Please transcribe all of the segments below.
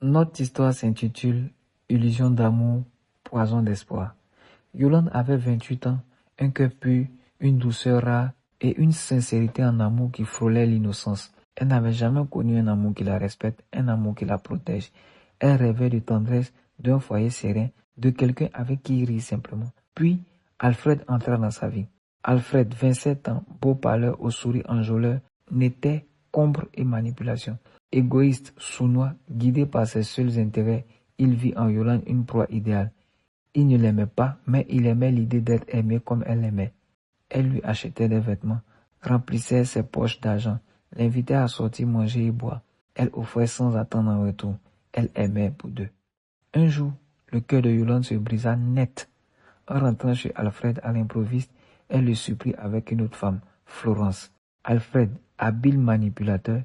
Notre histoire s'intitule Illusion d'amour, poison d'espoir. Yolande avait 28 ans, un cœur pur, une douceur rare et une sincérité en amour qui frôlait l'innocence. Elle n'avait jamais connu un amour qui la respecte, un amour qui la protège. Elle rêvait de tendresse, d'un foyer serein, de quelqu'un avec qui rire simplement. Puis, Alfred entra dans sa vie. Alfred, 27 ans, beau parleur au sourire enjôleur, n'était qu'ombre et manipulation. Égoïste, sournois, guidé par ses seuls intérêts, il vit en Yolande une proie idéale. Il ne l'aimait pas, mais il aimait l'idée d'être aimé comme elle l'aimait. Elle lui achetait des vêtements, remplissait ses poches d'argent, l'invitait à sortir manger et boire. Elle offrait sans attendre en retour. Elle aimait pour deux. Un jour, le cœur de Yolande se brisa net. En rentrant chez Alfred à l'improviste, elle le supplie avec une autre femme, Florence. Alfred, habile manipulateur,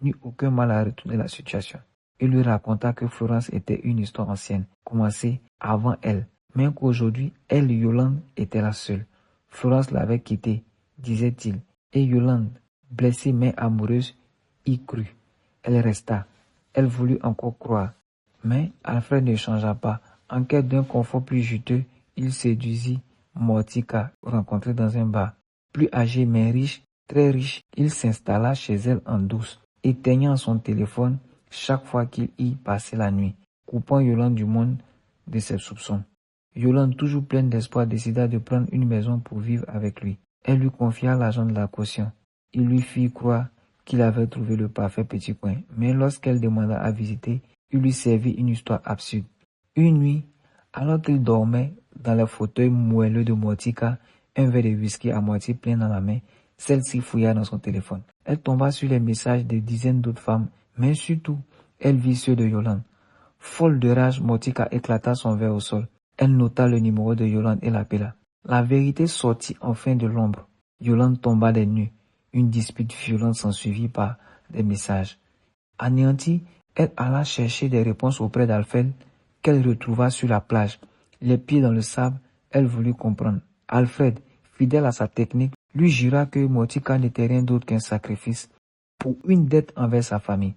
n'eut aucun mal à retourner la situation. Il lui raconta que Florence était une histoire ancienne, commencée avant elle, mais qu'aujourd'hui, elle, Yolande, était la seule. Florence l'avait quitté, disait-il, et Yolande, blessée mais amoureuse, y crut. Elle resta. Elle voulut encore croire. Mais Alfred ne changea pas. En quête d'un confort plus juteux, il séduisit Mortica, rencontrée dans un bar. Plus âgé mais riche, très riche, il s'installa chez elle en douce, éteignant son téléphone chaque fois qu'il y passait la nuit, coupant Yolande du monde de ses soupçons. Yolande, toujours pleine d'espoir, décida de prendre une maison pour vivre avec lui. Elle lui confia l'argent de la caution. Il lui fit croire qu'il avait trouvé le parfait petit coin, mais lorsqu'elle demanda à visiter, il lui servit une histoire absurde. Une nuit, alors qu'il dormait dans le fauteuil moelleux de Mortica, un verre de whisky à moitié plein dans la main, celle-ci fouilla dans son téléphone. Elle tomba sur les messages de dizaines d'autres femmes, mais surtout, elle vit ceux de Yolande. Folle de rage, Mortica éclata son verre au sol. Elle nota le numéro de Yolande et l'appela. La vérité sortit enfin de l'ombre. Yolande tomba des nues. Une dispute violente s'ensuivit par des messages. Anéantie, elle alla chercher des réponses auprès d'Alfred, qu'elle retrouva sur la plage. Les pieds dans le sable, elle voulut comprendre. Alfred, fidèle à sa technique, lui jura que Mortica n'était rien d'autre qu'un sacrifice pour une dette envers sa famille,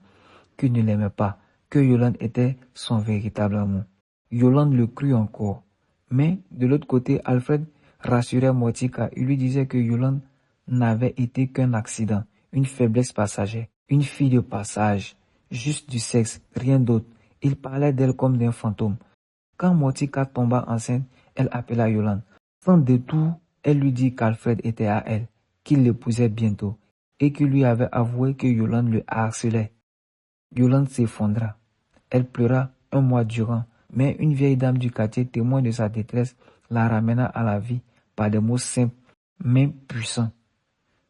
qu'il ne l'aimait pas, que Yolande était son véritable amour. Yolande le crut encore. Mais, de l'autre côté, Alfred rassurait Mortica. Il lui disait que Yolande n'avait été qu'un accident, une faiblesse passagère, une fille de passage, juste du sexe, rien d'autre. Il parlait d'elle comme d'un fantôme. Quand Mortica tomba enceinte, elle appela Yolande. Sans détour, elle lui dit qu'Alfred était à elle, qu'il l'épousait bientôt, et qu'il lui avait avoué que Yolande le harcelait. Yolande s'effondra. Elle pleura un mois durant, mais une vieille dame du quartier, témoin de sa détresse, la ramena à la vie par des mots simples mais puissants.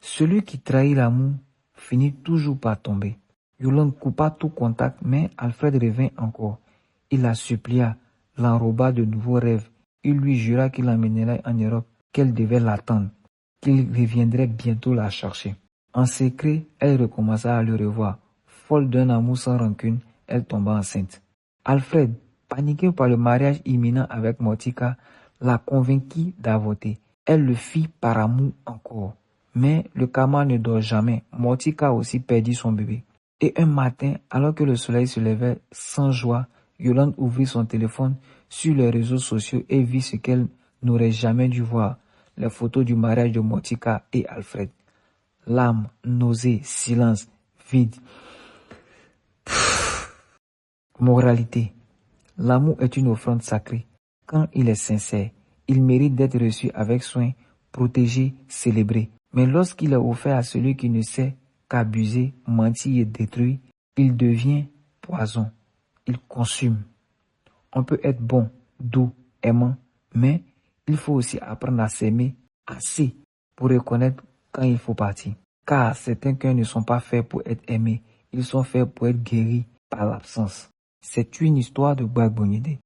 Celui qui trahit l'amour finit toujours par tomber. Yolande coupa tout contact, mais Alfred revint encore. Il la supplia, l'enroba de nouveaux rêves. Il lui jura qu'il l'emmènerait en Europe, qu'elle devait l'attendre, qu'il reviendrait bientôt la chercher. En secret, elle recommença à le revoir. Folle d'un amour sans rancune, elle tomba enceinte. Alfred, paniqué par le mariage imminent avec Mortica, la convainquit d'avorter. Elle le fit par amour encore. Mais le karma ne dort jamais. Mortica aussi perdit son bébé. Et un matin, alors que le soleil se levait sans joie, Yolande ouvrit son téléphone sur les réseaux sociaux et vit ce qu'elle n'aurait jamais dû voir, les photos du mariage de Mortica et Alfred. Larmes, nausées, silence, vide. Moralité. L'amour est une offrande sacrée. Quand il est sincère, il mérite d'être reçu avec soin, protégé, célébré. Mais lorsqu'il est offert à celui qui ne sait qu'abuser, mentir et détruire, il devient poison. Il consume. On peut être bon, doux, aimant, mais il faut aussi apprendre à s'aimer assez pour reconnaître quand il faut partir. Car certains cœurs ne sont pas faits pour être aimés, ils sont faits pour être guéris par l'absence. C'est une histoire de Gbagbo Nyede.